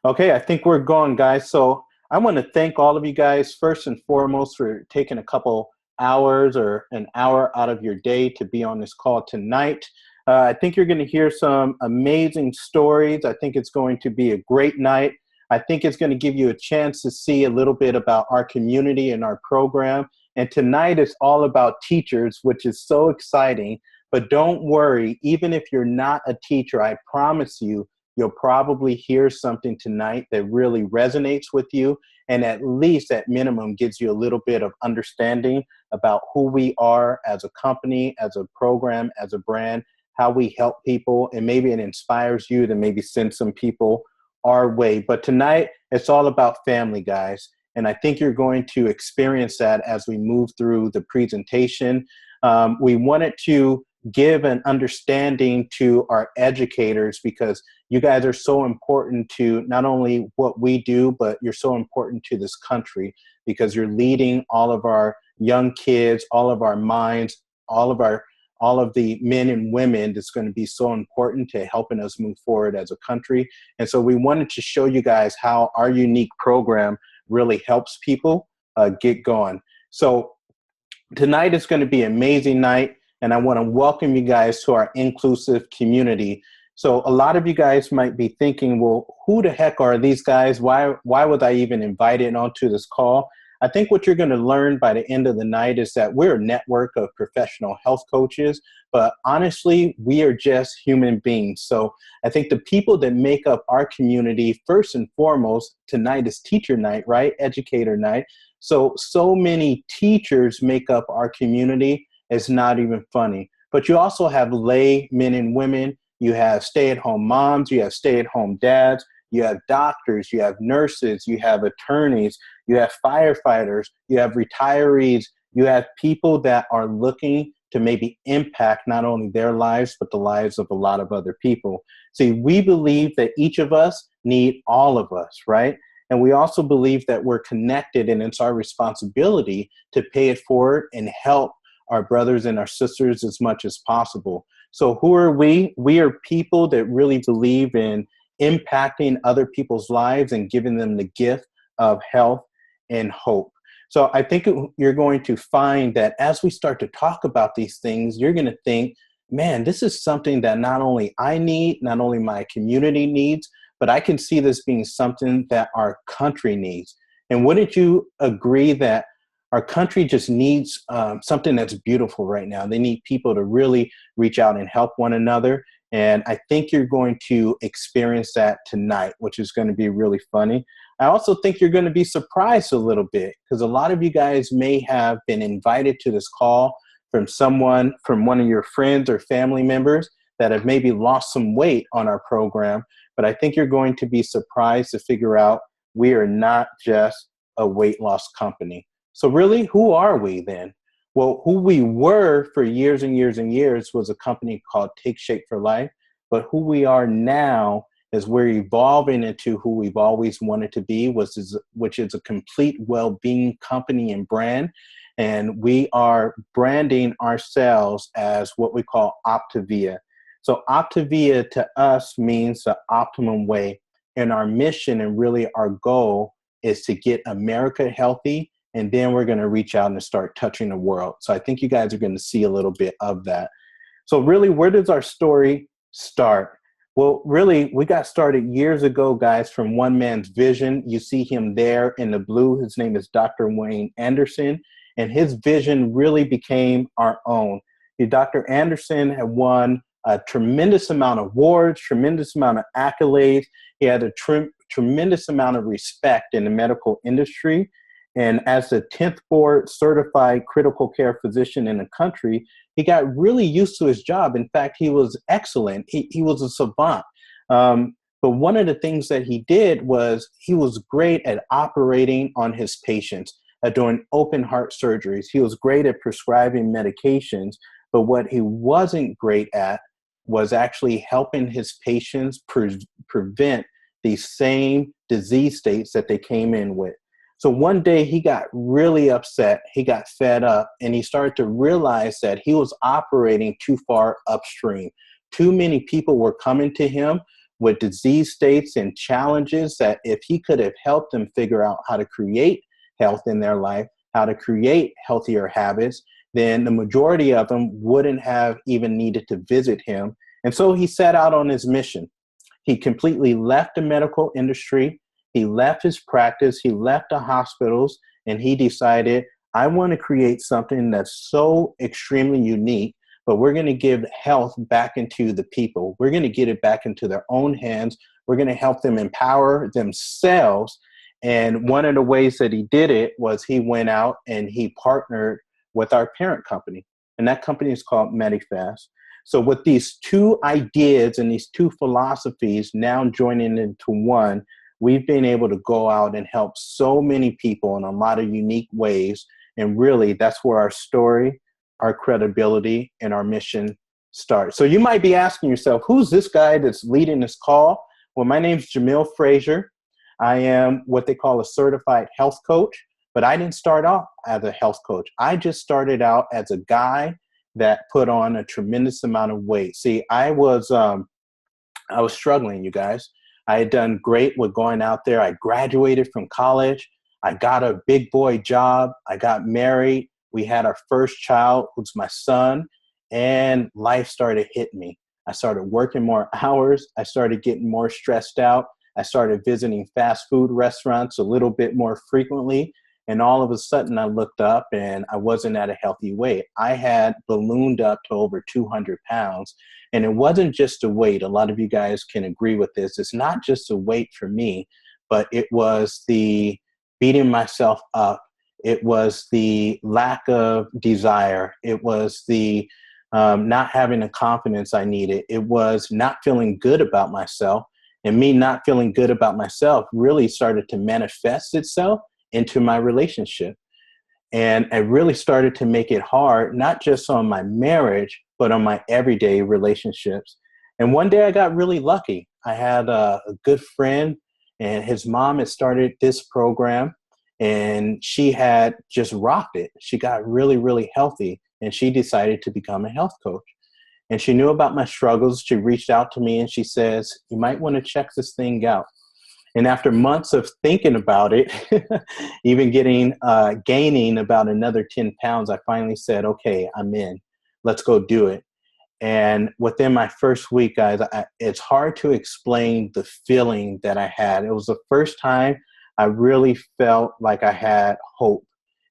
Okay, I think we're going, guys. So I want to thank all of you guys first and foremost for taking a couple hours or an hour out of your day to be on this call tonight. I think you're going to hear some amazing stories. I think it's going to be a great night. I think it's going to give you a chance to see a little bit about our community and our program. And tonight is all about teachers, which is so exciting. But don't worry, even if you're not a teacher, I promise you, you'll probably hear something tonight that really resonates with you and at least at minimum gives you a little bit of understanding about who we are as a company, as a program, as a brand, how we help people, and maybe it inspires you to maybe send some people our way. But tonight, it's all about family, guys. And I think you're going to experience that as we move through the presentation. We wanted to give an understanding to our educators because you guys are so important to not only what we do, but you're so important to this country because you're leading all of our young kids, all of our minds, all of the men and women that's going to be so important to helping us move forward as a country. And so we wanted to show you guys how our unique program really helps people get going. So tonight is going to be an amazing night, and I want to welcome you guys to our inclusive community. So a lot of you guys might be thinking, well, who the heck are these guys? Why was I even invited onto this call? I think what you're going to learn by the end of the night is that we're a network of professional health coaches, but honestly, we are just human beings. So I think the people that make up our community, first and foremost, tonight is teacher night, right? Educator night. So many teachers make up our community. It's not even funny. But you also have lay men and women. You have stay-at-home moms. You have stay-at-home dads. You have doctors. You have nurses. You have attorneys. You have firefighters. You have retirees. You have people that are looking to maybe impact not only their lives, but the lives of a lot of other people. See, we believe that each of us need all of us, right? And we also believe that we're connected and it's our responsibility to pay it forward and help our brothers and our sisters as much as possible. So who are we? We are people that really believe in impacting other people's lives and giving them the gift of health and hope. So I think you're going to find that as we start to talk about these things, you're going to think, man, this is something that not only I need, not only my community needs, but I can see this being something that our country needs. And wouldn't you agree that our country just needs something that's beautiful right now? They need people to really reach out and help one another. And I think you're going to experience that tonight, which is going to be really funny. I also think you're going to be surprised a little bit because a lot of you guys may have been invited to this call from one of your friends or family members that have maybe lost some weight on our program. But I think you're going to be surprised to figure out we are not just a weight loss company. So really, who are we then? Well, who we were for years and years and years was a company called Take Shape for Life. But who we are now is we're evolving into who we've always wanted to be, which is a complete well-being company and brand. And we are branding ourselves as what we call Optavia. So Optavia to us means the optimum way. And our mission and really our goal is to get America healthy. And then we're going to reach out and start touching the world. So I think you guys are going to see a little bit of that. So really, where does our story start? Well, really, we got started years ago, guys, from one man's vision. You see him there in the blue. His name is Dr. Wayne Anderson. And his vision really became our own. Dr. Anderson had won a tremendous amount of awards, tremendous amount of accolades. He had a tremendous amount of respect in the medical industry. And as the 10th board certified critical care physician in the country, he got really used to his job. In fact, he was excellent. He was a savant. But one of the things that he did was he was great at operating on his patients, at doing open heart surgeries. He was great at prescribing medications. But what he wasn't great at was actually helping his patients prevent these same disease states that they came in with. So one day he got really upset, he got fed up, and he started to realize that he was operating too far upstream. Too many people were coming to him with disease states and challenges that if he could have helped them figure out how to create health in their life, how to create healthier habits, then the majority of them wouldn't have even needed to visit him. And so he set out on his mission. He completely left the medical industry. He left his practice. He left the hospitals, and he decided, I want to create something that's so extremely unique, but we're going to give health back into the people. We're going to get it back into their own hands. We're going to help them empower themselves. And one of the ways that he did it was he went out and he partnered with our parent company. And that company is called Medifast. So with these two ideas and these two philosophies now joining into one, we've been able to go out and help so many people in a lot of unique ways. And really, that's where our story, our credibility, and our mission start. So you might be asking yourself, who's this guy that's leading this call? Well, my name's Jamil Frazier. I am what they call a certified health coach, but I didn't start off as a health coach. I just started out as a guy that put on a tremendous amount of weight. See, I was struggling, you guys. I had done great with going out there. I graduated from college. I got a big boy job. I got married. We had our first child, who's my son, and life started hitting me. I started working more hours. I started getting more stressed out. I started visiting fast food restaurants a little bit more frequently. And all of a sudden I looked up and I wasn't at a healthy weight. I had ballooned up to over 200 pounds. And it wasn't just the weight. A lot of you guys can agree with this. It's not just the weight for me, but it was the beating myself up. It was the lack of desire. It was the not having the confidence I needed. It was not feeling good about myself. And me not feeling good about myself really started to manifest itself into my relationship. And I really started to make it hard, not just on my marriage, but on my everyday relationships. And one day I got really lucky. I had a good friend, and his mom had started this program, and she had just rocked it. She got really, really healthy, and she decided to become a health coach. And she knew about my struggles. She reached out to me and she says, you might want to check this thing out. And after months of thinking about it, even gaining about another 10 pounds, I finally said, okay, I'm in. Let's go do it. And within my first week, guys, it's hard to explain the feeling that I had. It was the first time I really felt like I had hope.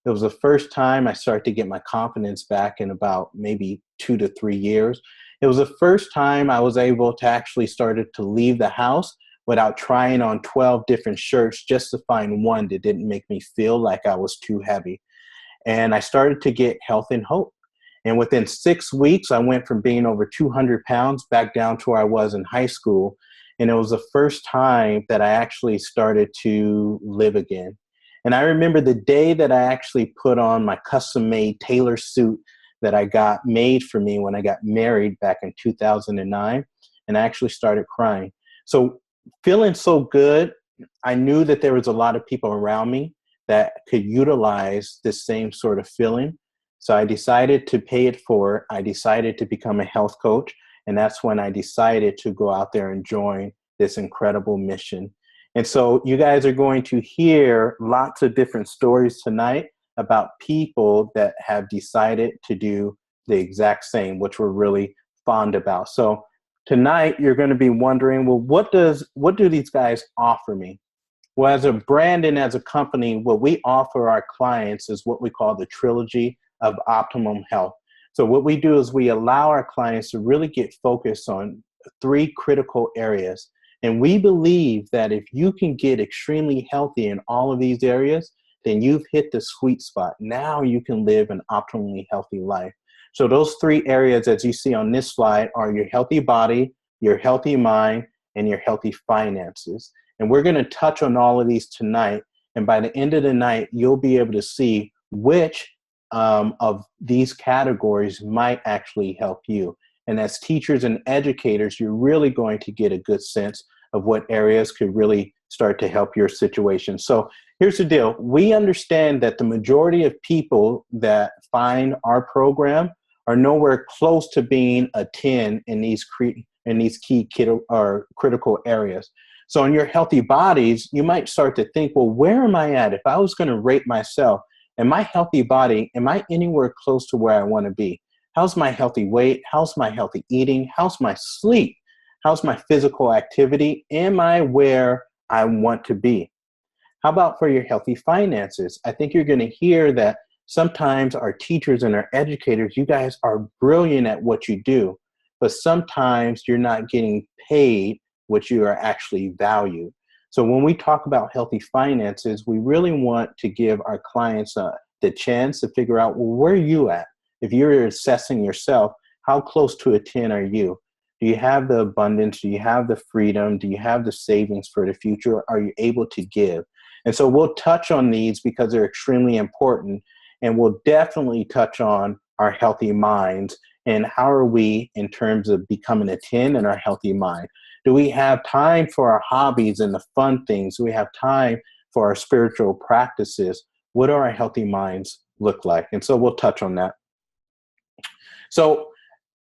It was the first time I started to get my confidence back in about maybe 2 to 3 years. It was the first time I was able to actually started to leave the house without trying on 12 different shirts just to find one that didn't make me feel like I was too heavy. And I started to get health and hope. And within 6 weeks, I went from being over 200 pounds back down to where I was in high school. And it was the first time that I actually started to live again. And I remember the day that I actually put on my custom-made tailor suit that I got made for me when I got married back in 2009, and I actually started crying. So feeling so good, I knew that there was a lot of people around me that could utilize this same sort of feeling. So I decided to pay it forward. I decided to become a health coach, and that's when I decided to go out there and join this incredible mission. And so you guys are going to hear lots of different stories tonight about people that have decided to do the exact same, which we're really fond about. So tonight you're going to be wondering, well, what do these guys offer me? Well, as a brand and as a company, what we offer our clients is what we call the trilogy of optimum health. So what we do is we allow our clients to really get focused on 3 critical areas. And we believe that if you can get extremely healthy in all of these areas, then you've hit the sweet spot. Now you can live an optimally healthy life. So those 3 areas, as you see on this slide, are your healthy body, your healthy mind, and your healthy finances. And we're going to touch on all of these tonight. And by the end of the night, you'll be able to see which of these categories might actually help you. And as teachers and educators, you're really going to get a good sense of what areas could really start to help your situation. So here's the deal. We understand that the majority of people that find our program are nowhere close to being a 10 in these in these key or critical areas. So in your healthy bodies, you might start to think, well, where am I at? If I was going to rate myself, in my healthy body, am I anywhere close to where I want to be? How's my healthy weight? How's my healthy eating? How's my sleep? How's my physical activity? Am I where I want to be? How about for your healthy finances? I think you're going to hear that sometimes our teachers and our educators, you guys are brilliant at what you do, but sometimes you're not getting paid what you are actually valued. So when we talk about healthy finances, we really want to give our clients the chance to figure out, well, where are you at? If you're assessing yourself, how close to a 10 are you? Do you have the abundance? Do you have the freedom? Do you have the savings for the future? Are you able to give? And so we'll touch on these because they're extremely important. And we'll definitely touch on our healthy minds and how are we in terms of becoming a 10 in our healthy mind. Do we have time for our hobbies and the fun things? Do we have time for our spiritual practices? What do our healthy minds look like? And so we'll touch on that. So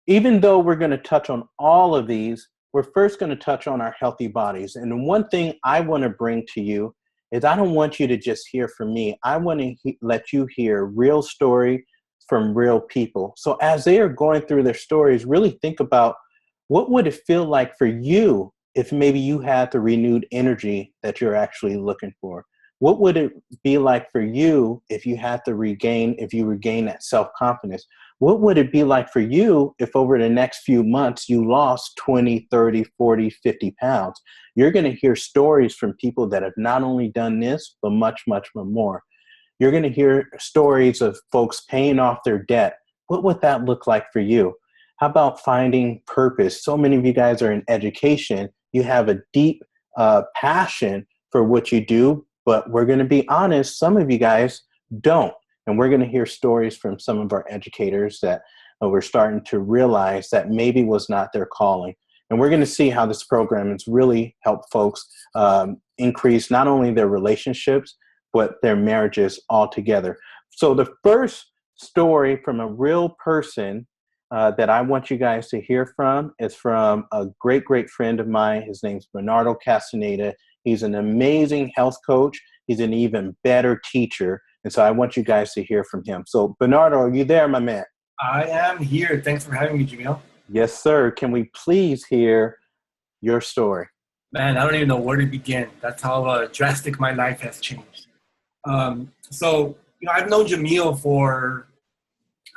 even though we're going to touch on all of these, we're first going to touch on our healthy bodies. And one thing I want to bring to you is I don't want you to just hear from me. I want to let you hear real story from real people. So as they are going through their stories, really think about what would it feel like for you if maybe you had the renewed energy that you're actually looking for? What would it be like for you if you regain that self-confidence? What would it be like for you if over the next few months you lost 20, 30, 40, 50 pounds? You're going to hear stories from people that have not only done this, but much, much more. You're going to hear stories of folks paying off their debt. What would that look like for you? How about finding purpose? So many of you guys are in education. You have a deep passion for what you do, but we're going to be honest, some of you guys don't. And we're going to hear stories from some of our educators that we're starting to realize that maybe was not their calling. And we're going to see how this program has really helped folks increase not only their relationships, but their marriages altogether. So the first story from a real person that I want you guys to hear from is from a great, great friend of mine. His name's Bernardo Castaneda. He's an amazing health coach. He's an even better teacher. And so I want you guys to hear from him. So Bernardo, are you there, my man? I am here. Thanks for having me, Jamil. Yes, sir. Can we please hear your story? Man, I don't even know where to begin. That's how drastic my life has changed. I've known Jamil for,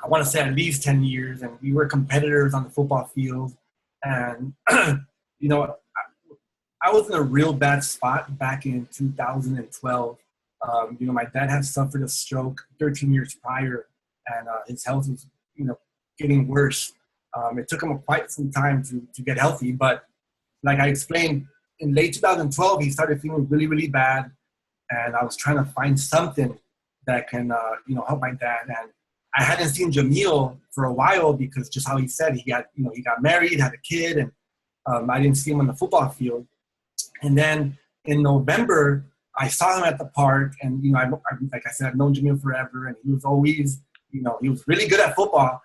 I want to say at least 10 years, and we were competitors on the football field. And, I was in a real bad spot back in 2012. My dad had suffered a stroke 13 years prior, and his health was, getting worse. It took him quite some time to get healthy, but like I explained, in late 2012, he started feeling really, really bad, and I was trying to find something that can, help my dad. And I hadn't seen Jamil for a while because just how he said he got married, had a kid, and I didn't see him on the football field. And then in November, I saw him at the park, and like I said, I've known Jamil forever, and he was always, he was really good at football,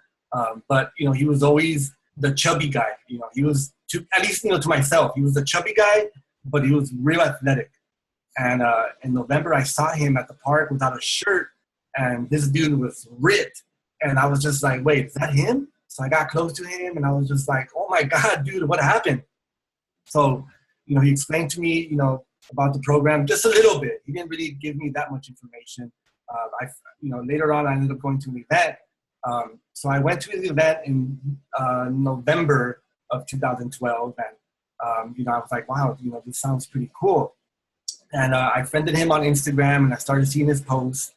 but he was always the chubby guy. He was at least to myself, he was the chubby guy, but he was real athletic. And in November, I saw him at the park without a shirt, and this dude was ripped, and I was just like, wait, is that him? So I got close to him, and I was just like, oh my God, dude, what happened? So he explained to me, about the program just a little bit. He didn't really give me that much information. Later on, I ended up going to an event. So I went to the event in November of 2012, and I was like, wow, this sounds pretty cool. And I friended him on Instagram, and I started seeing his posts,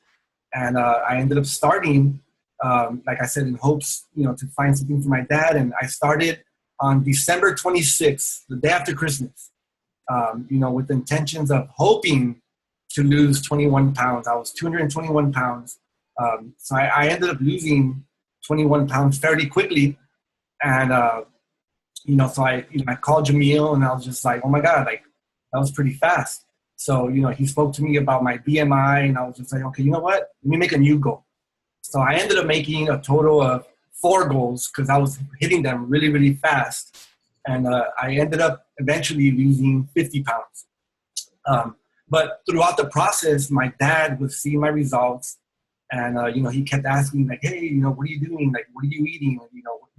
and I ended up starting, like I said, in hopes, to find something for my dad. And I started on December 26th, the day after Christmas. With intentions of hoping to lose 21 pounds. I was 221 pounds. So I ended up losing 21 pounds fairly quickly. And, so I called Jamil, and I was just like, oh my God, like that was pretty fast. So, he spoke to me about my BMI, and I was just like, okay, you know what? Let me make a new goal. So I ended up making a total of 4 goals because I was hitting them really, really fast. And I ended up eventually losing 50 pounds. But throughout the process, my dad would see my results, and he kept asking like, "Hey, what are you doing? Like, what are you eating? Like,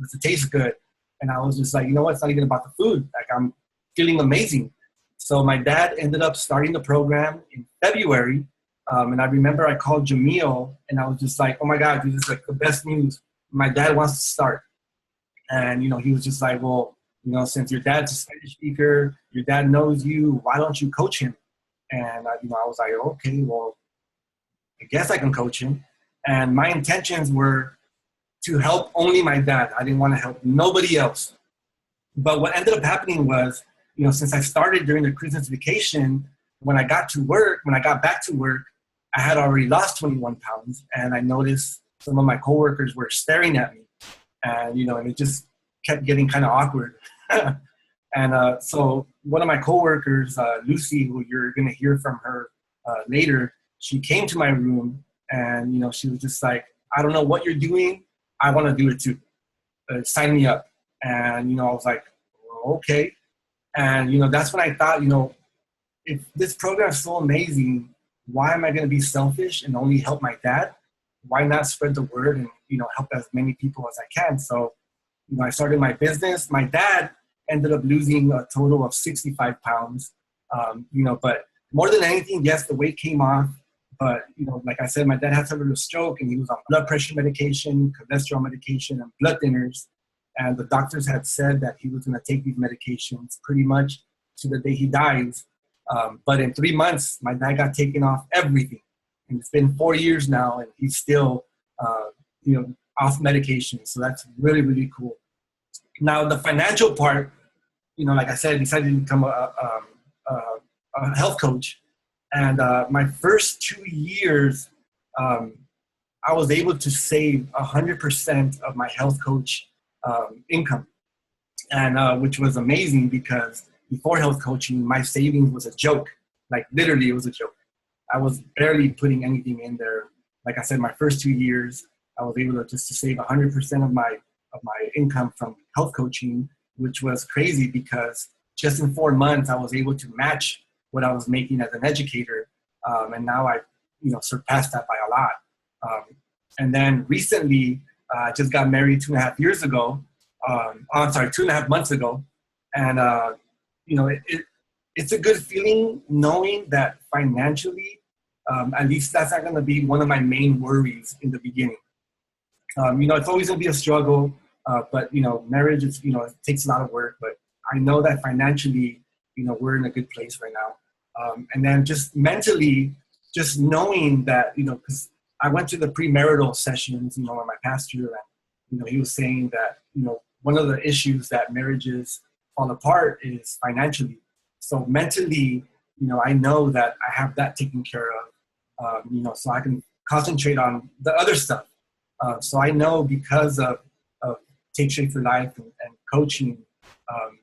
does it taste good?" And I was just like, it's not even about the food. Like, I'm feeling amazing. So my dad ended up starting the program in February, and I remember I called Jamil, and I was just like, "Oh my God, this is like the best news. My dad wants to start." And he was just like, "Well, since your dad's a Spanish speaker, your dad knows you. Why don't you coach him?" And I was like, "Okay, well, I guess I can coach him." And my intentions were to help only my dad. I didn't want to help nobody else. But what ended up happening was, since I started during the Christmas vacation, when I got back to work, I had already lost 21 pounds, and I noticed some of my coworkers were staring at me, and and it just kept getting kind of awkward. And so one of my coworkers, Lucy, who you're going to hear from her later, she came to my room, and she was just like, "I don't know what you're doing. I want to do it too. Sign me up." And I was like, "Okay." And that's when I thought, if this program is so amazing, why am I going to be selfish and only help my dad? Why not spread the word and help as many people as I can? So I started my business. My dad ended up losing a total of 65 pounds. But more than anything, yes, the weight came off. But, like I said, my dad had suffered a stroke, and he was on blood pressure medication, cholesterol medication, and blood thinners. And the doctors had said that he was going to take these medications pretty much to the day he dies. But in 3 months, my dad got taken off everything. And it's been 4 years now, and he's still, off medication. So that's really, really cool. Now, the financial part, like I said, I decided to become a health coach. And my first 2 years, I was able to save 100% of my health coach income, and which was amazing because before health coaching, my savings was a joke. Like, literally, it was a joke. I was barely putting anything in there. Like I said, my first 2 years, I was able to save 100% of my income from health coaching, which was crazy because just in 4 months, I was able to match what I was making as an educator. And now I, surpassed that by a lot. And then recently, I just got married 2.5 years ago. 2.5 months ago. And, it's a good feeling knowing that financially, at least that's not going to be one of my main worries in the beginning. It's always going to be a struggle, but, marriage is, it takes a lot of work, but I know that financially, we're in a good place right now. And then just mentally, just knowing that, because I went to the premarital sessions, with my pastor, and, he was saying that, one of the issues that marriages fall apart is financially. So mentally, I know that I have that taken care of, so I can concentrate on the other stuff. So I know because of Take Shape for Life and coaching,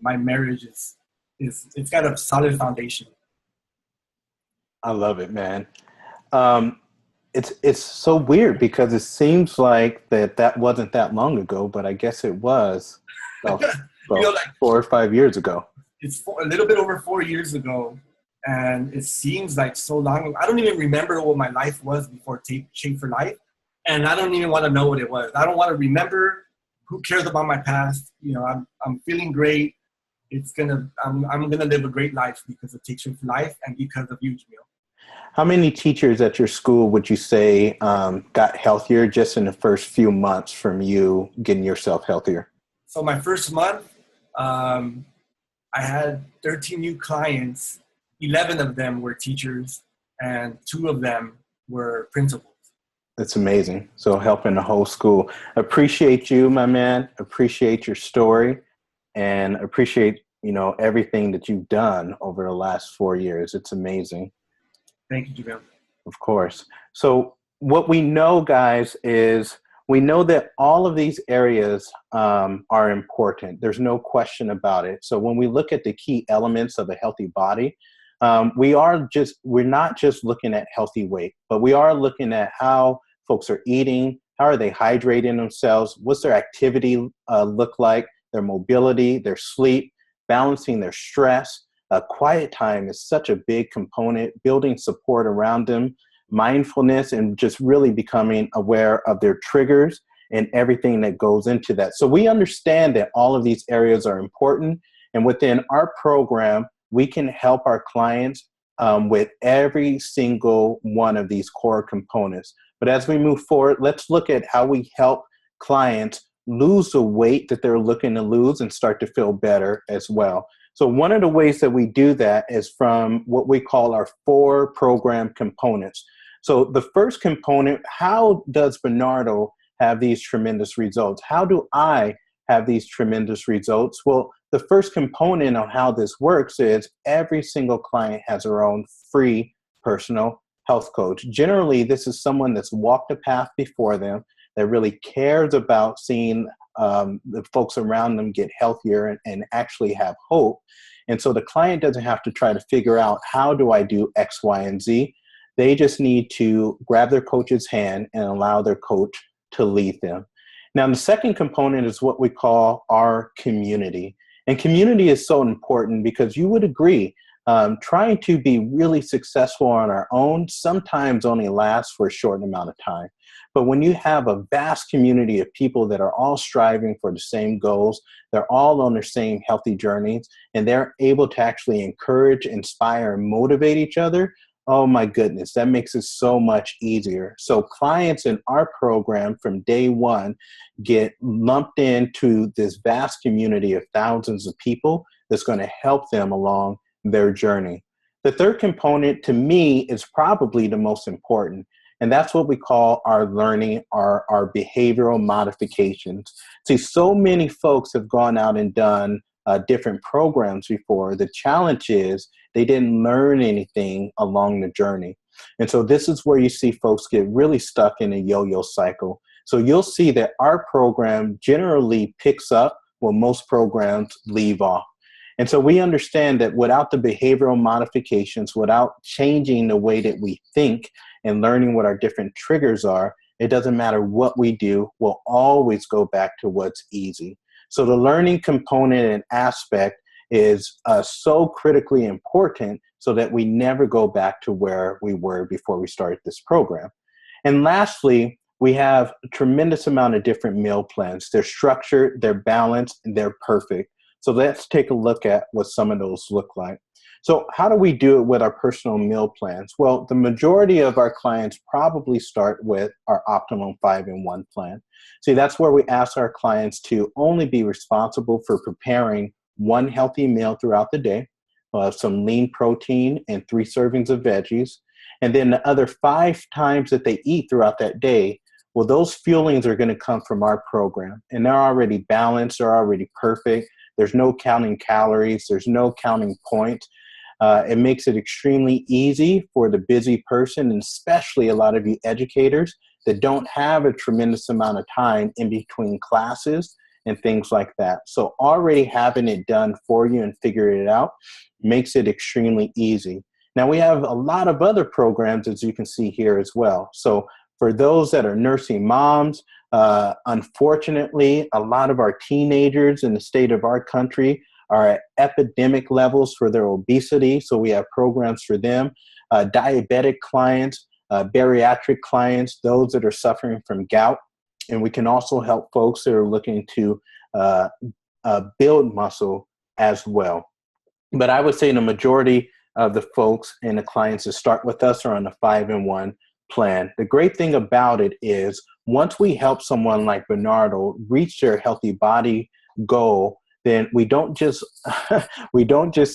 my marriage it's got a solid foundation. I love it, man. It's so weird because it seems like that wasn't that long ago, but I guess it was about 4 or 5 years ago. It's a little bit over 4 years ago, and it seems like so long. I don't even remember what my life was before Take Shape for Life, and I don't even want to know what it was. I don't want to remember. Who cares about my past? I'm feeling great. I'm gonna live a great life because of Take Shape for Life and because of you, Jamil. How many teachers at your school would you say got healthier just in the first few months from you getting yourself healthier? So my first month, I had 13 new clients. 11 of them were teachers, and 2 of them were principals. That's amazing. So helping the whole school. Appreciate you, my man. Appreciate your story, and appreciate, everything that you've done over the last 4 years. It's amazing. Thank you, Jamil. Of course. So what we know, guys, is we know that all of these areas are important. There's no question about it. So when we look at the key elements of a healthy body, we're not just looking at healthy weight, but we are looking at how folks are eating, how are they hydrating themselves, what's their activity look like, their mobility, their sleep, balancing their stress. Quiet time is such a big component, building support around them, mindfulness, and just really becoming aware of their triggers and everything that goes into that. So we understand that all of these areas are important. And within our program, we can help our clients with every single one of these core components. But as we move forward, let's look at how we help clients lose the weight that they're looking to lose and start to feel better as well. So one of the ways that we do that is from what we call our 4 program components. So the first component, how does Bernardo have these tremendous results? How do I have these tremendous results? Well, the first component of how this works is every single client has their own free personal health coach. Generally, this is someone that's walked a path before them, that really cares about seeing the folks around them get healthier and actually have hope. And so the client doesn't have to try to figure out, how do I do X, Y, and Z? They just need to grab their coach's hand and allow their coach to lead them. Now, the second component is what we call our community. And community is so important because you would agree, trying to be really successful on our own sometimes only lasts for a short amount of time. But when you have a vast community of people that are all striving for the same goals, they're all on their same healthy journeys, and they're able to actually encourage, inspire, and motivate each other, oh my goodness, that makes it so much easier. So clients in our program from day one get lumped into this vast community of thousands of people that's going to help them along their journey. The third component, to me, is probably the most important, and that's what we call our learning, our behavioral modifications. See, so many folks have gone out and done different programs before. The challenge is they didn't learn anything along the journey. And so this is where you see folks get really stuck in a yo-yo cycle. So you'll see that our program generally picks up where most programs leave off. And so we understand that without the behavioral modifications, without changing the way that we think and learning what our different triggers are, it doesn't matter what we do, we'll always go back to what's easy. So the learning component and aspect is so critically important so that we never go back to where we were before we started this program. And lastly, we have a tremendous amount of different meal plans. They're structured, they're balanced, and they're perfect. So let's take a look at what some of those look like. So how do we do it with our personal meal plans? Well, the majority of our clients probably start with our Optimum 5-in-1 plan. See, that's where we ask our clients to only be responsible for preparing one healthy meal throughout the day, some lean protein and 3 servings of veggies. And then the other 5 times that they eat throughout that day, well, those fuelings are going to come from our program. And they're already balanced, they're already perfect. There's no counting calories, there's no counting points. It makes it extremely easy for the busy person, and especially a lot of you educators that don't have a tremendous amount of time in between classes and things like that. So already having it done for you and figuring it out makes it extremely easy. Now we have a lot of other programs, as you can see here as well. So for those that are nursing moms, unfortunately, a lot of our teenagers in the state of our country are at epidemic levels for their obesity. So we have programs for them. Diabetic clients, bariatric clients, those that are suffering from gout. And we can also help folks that are looking to build muscle as well. But I would say the majority of the folks and the clients that start with us are on the 5-in-1 plan. The great thing about it is once we help someone like Bernardo reach their healthy body goal, then we don't just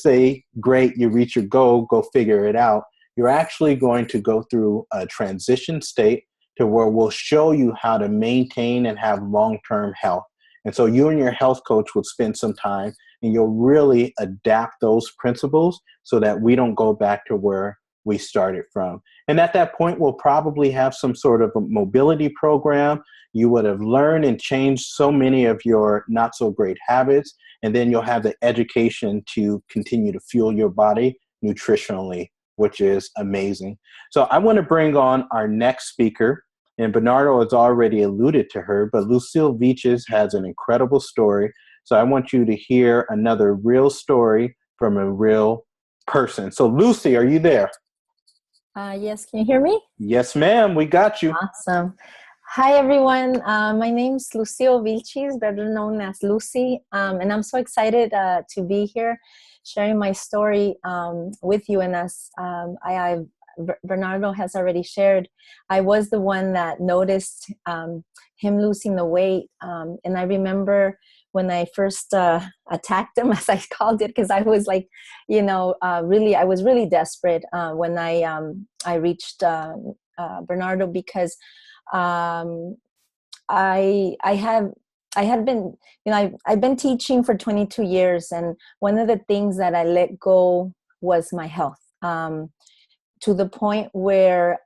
say, great, you reach your goal, go figure it out. You're actually going to go through a transition state to where we'll show you how to maintain and have long-term health. And so you and your health coach will spend some time and you'll really adapt those principles so that we don't go back to where we started from. And at that point, we'll probably have some sort of a mobility program. You would have learned and changed so many of your not so great habits. And then you'll have the education to continue to fuel your body nutritionally, which is amazing. So I want to bring on our next speaker. And Bernardo has already alluded to her, but Lucille Viches has an incredible story. So I want you to hear another real story from a real person. So Lucy, are you there? Yes, can you hear me? Yes, ma'am. We got you. Awesome. Hi, everyone. My name's Lucio Vilchis, better known as Lucy, and I'm so excited to be here sharing my story with you. And as Bernardo has already shared, I was the one that noticed him losing the weight. And I remember when I first attacked him, as I called it, because I was like, I was really desperate when I reached Bernardo, because I had been, I've been teaching for 22 years, and one of the things that I let go was my health. To the point where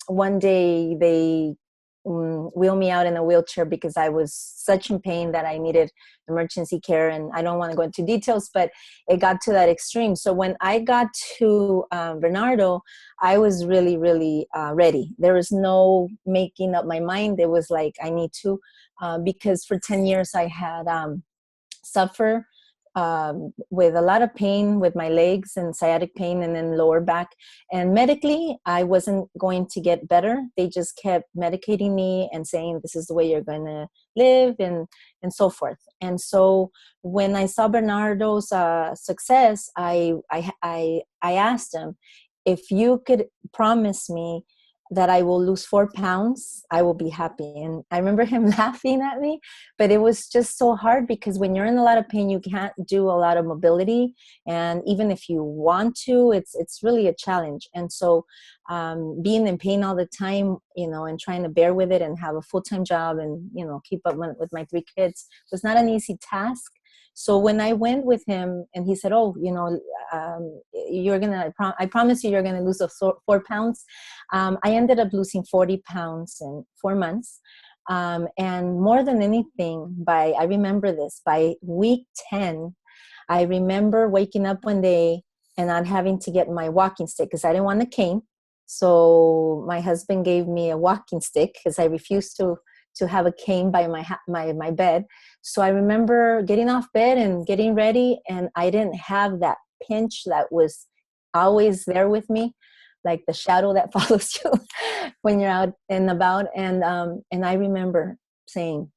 one day they wheel me out in a wheelchair because I was such in pain that I needed emergency care. And I don't want to go into details, but it got to that extreme. So when I got to Bernardo, I was really, really ready. There was no making up my mind. It was like, I need to, because for 10 years I had suffered with a lot of pain with my legs and sciatic pain and then lower back. And medically, I wasn't going to get better. They just kept medicating me and saying, this is the way you're going to live, and so forth. And so when I saw Bernardo's success, I asked him, if you could promise me that I will lose 4 pounds, I will be happy. And I remember him laughing at me, but it was just so hard, because when you're in a lot of pain, you can't do a lot of mobility. And even if you want to, it's really a challenge. And so being in pain all the time, and trying to bear with it and have a full-time job and, keep up with my 3 kids was not an easy task. So when I went with him and he said, oh, I promise you, you're going to lose 4 pounds. I ended up losing 40 pounds in 4 months. And more than anything, I remember this, by week 10, I remember waking up one day and not having to get my walking stick because I didn't want a cane. So my husband gave me a walking stick because I refused to have a cane by my bed. So I remember getting off bed and getting ready, and I didn't have that pinch that was always there with me, like the shadow that follows you when you're out and about. And I remember saying,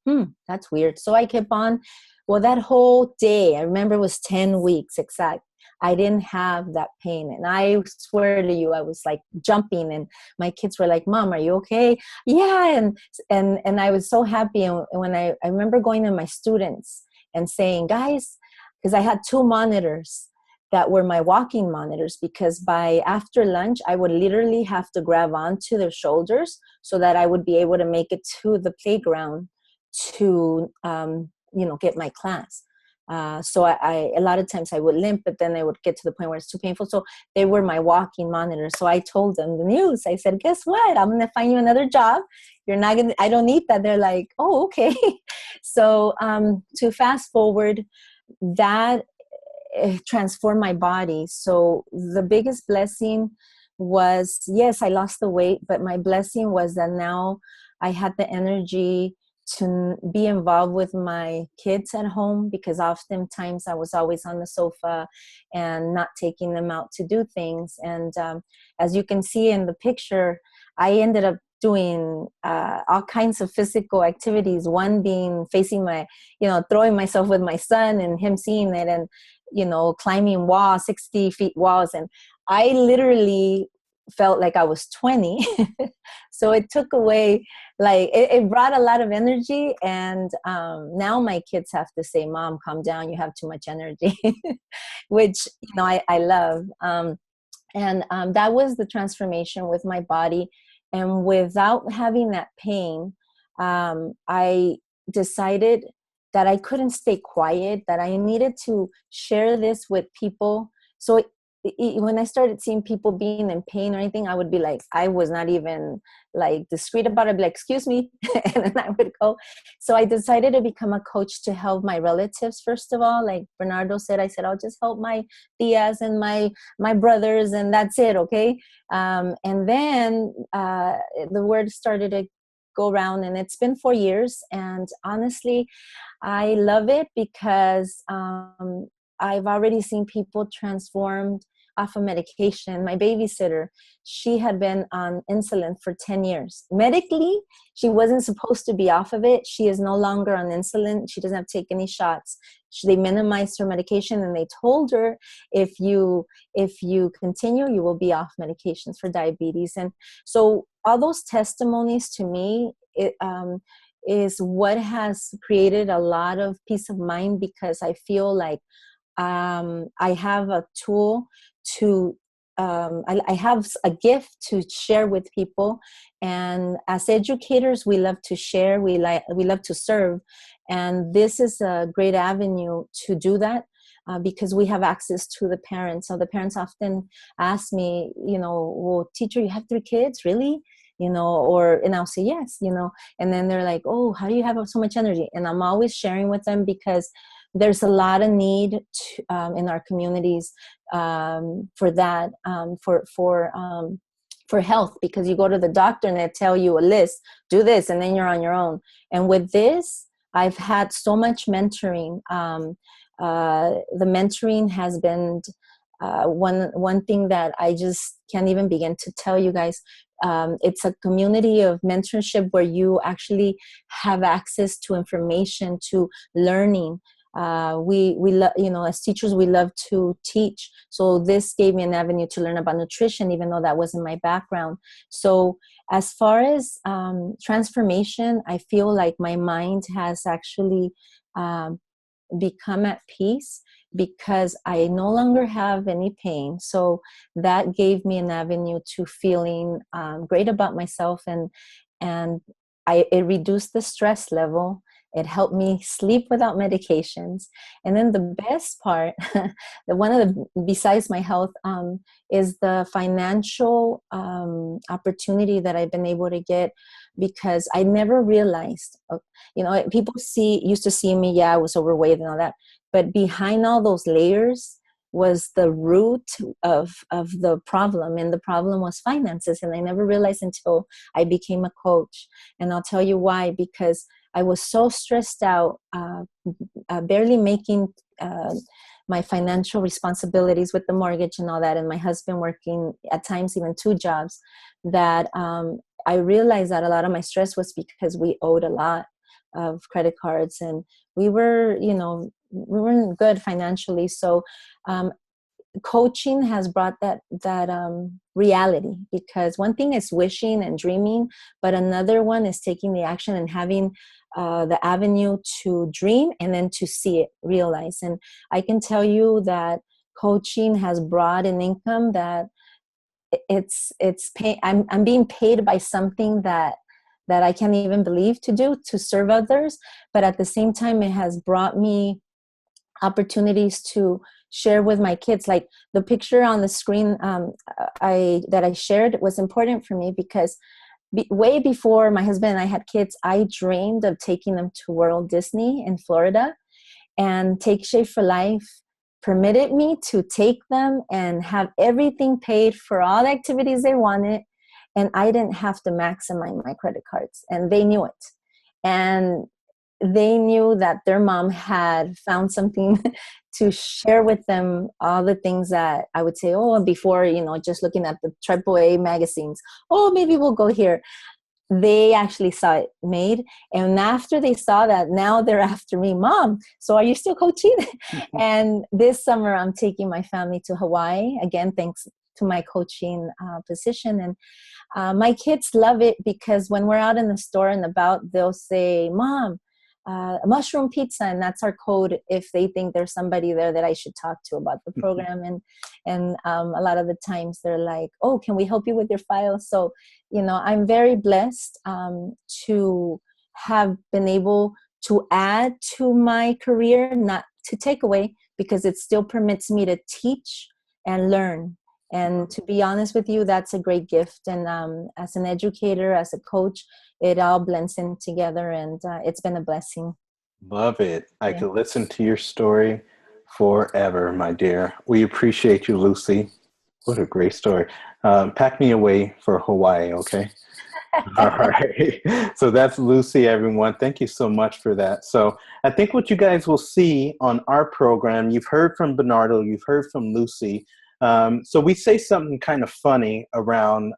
that's weird. So I kept on. Well, that whole day, I remember it was 10 weeks exact, I didn't have that pain. And I swear to you, I was like jumping, and my kids were like, Mom, are you okay? Yeah. And I was so happy. And when I remember going to my students and saying, guys, because I had 2 monitors that were my walking monitors, because by after lunch, I would literally have to grab onto their shoulders so that I would be able to make it to the playground to, get my class. So I a lot of times I would limp, but then I would get to the point where it's too painful. So they were my walking monitors. So I told them the news. I said, guess what? I'm going to find you another job. You're not going to, I don't need that. They're like, oh, okay. So to fast forward, that transformed my body. So the biggest blessing was, yes, I lost the weight, but my blessing was that now I had the energy to be involved with my kids at home, because oftentimes I was always on the sofa and not taking them out to do things. And as you can see in the picture, I ended up doing all kinds of physical activities, one being facing throwing myself with my son and him seeing it, and climbing walls, 60 feet walls. And I literally felt like I was 20. So it took away, it brought a lot of energy. And now my kids have to say, Mom, calm down, you have too much energy, which, I love. And that was the transformation with my body. And without having that pain, I decided that I couldn't stay quiet, that I needed to share this with people. So when I started seeing people being in pain or anything, I would be like, I was not even discreet about it. I'd be like, excuse me. And then I would go. So I decided to become a coach to help my relatives. First of all, like Bernardo said, I said, I'll just help my tias and my brothers, and that's it. Okay. And then the word started to go around, and it's been 4 years. And honestly, I love it because I've already seen people transformed off of medication. My babysitter, she had been on insulin for 10 years. Medically, she wasn't supposed to be off of it. She is no longer on insulin. She doesn't have to take any shots. They minimized her medication, and they told her, if you continue, you will be off medications for diabetes. And so all those testimonies to me, is what has created a lot of peace of mind, because I feel like I have a tool to I have a gift to share with people. And as educators, we love to share, we love to serve, and this is a great avenue to do that. Because we have access to the parents. So the parents often ask me, well, teacher, you have 3 kids, really? And I'll say yes, and then they're like, oh, how do you have so much energy? And I'm always sharing with them, because there's a lot of need in our communities for that, for health, because you go to the doctor and they tell you a list, do this, and then you're on your own. And with this, I've had so much mentoring. The mentoring has been one thing that I just can't even begin to tell you guys. It's a community of mentorship where you actually have access to information, to learning. We love, as teachers, we love to teach. So this gave me an avenue to learn about nutrition, even though that wasn't my background. So as far as transformation, I feel like my mind has actually become at peace, because I no longer have any pain. So that gave me an avenue to feeling great about myself, and it reduced the stress level. It helped me sleep without medications. And then the best part, besides my health, is the financial opportunity that I've been able to get, because I never realized, people used to see me, I was overweight and all that, but behind all those layers was the root of the problem, and the problem was finances. And I never realized until I became a coach. And I'll tell you why, because I was so stressed out, barely making my financial responsibilities with the mortgage and all that, and my husband working at times even 2 jobs, that I realized that a lot of my stress was because we owed a lot of credit cards, and we weren't good financially. So coaching has brought that reality, because one thing is wishing and dreaming, but another one is taking the action and having the avenue to dream and then to see it realize. And I can tell you that coaching has brought an income that it's pay. I'm being paid by something that I can't even believe to serve others, but at the same time, it has brought me opportunities to share with my kids. Like the picture on the screen that I shared was important for me, because way before my husband and I had kids, I dreamed of taking them to World Disney in Florida, and Take Shape for Life permitted me to take them and have everything paid for all the activities they wanted. And I didn't have to maximize my credit cards, and they knew it. And they knew that their mom had found something to share with them, all the things that I would say, before, just looking at the AAA magazines, maybe we'll go here. They actually saw it made. And after they saw that, now they're after me, Mom, so are you still coaching? And this summer, I'm taking my family to Hawaii, again, thanks to my coaching position. And my kids love it, because when we're out in the store and about, they'll say, Mom, mushroom pizza, and that's our code if they think there's somebody there that I should talk to about the program. And a lot of the times they're like, oh, can we help you with your file? So I'm very blessed to have been able to add to my career, not to take away, because it still permits me to teach and learn. And to be honest with you, that's a great gift. And as an educator, as a coach, it all blends in together, and it's been a blessing. Love it. I could listen to your story forever, my dear. We appreciate you, Lucy. What a great story. Pack me away for Hawaii, okay? All right. So that's Lucy, everyone. Thank you so much for that. So I think what you guys will see on our program, you've heard from Bernardo, you've heard from Lucy. So we say something kind of funny around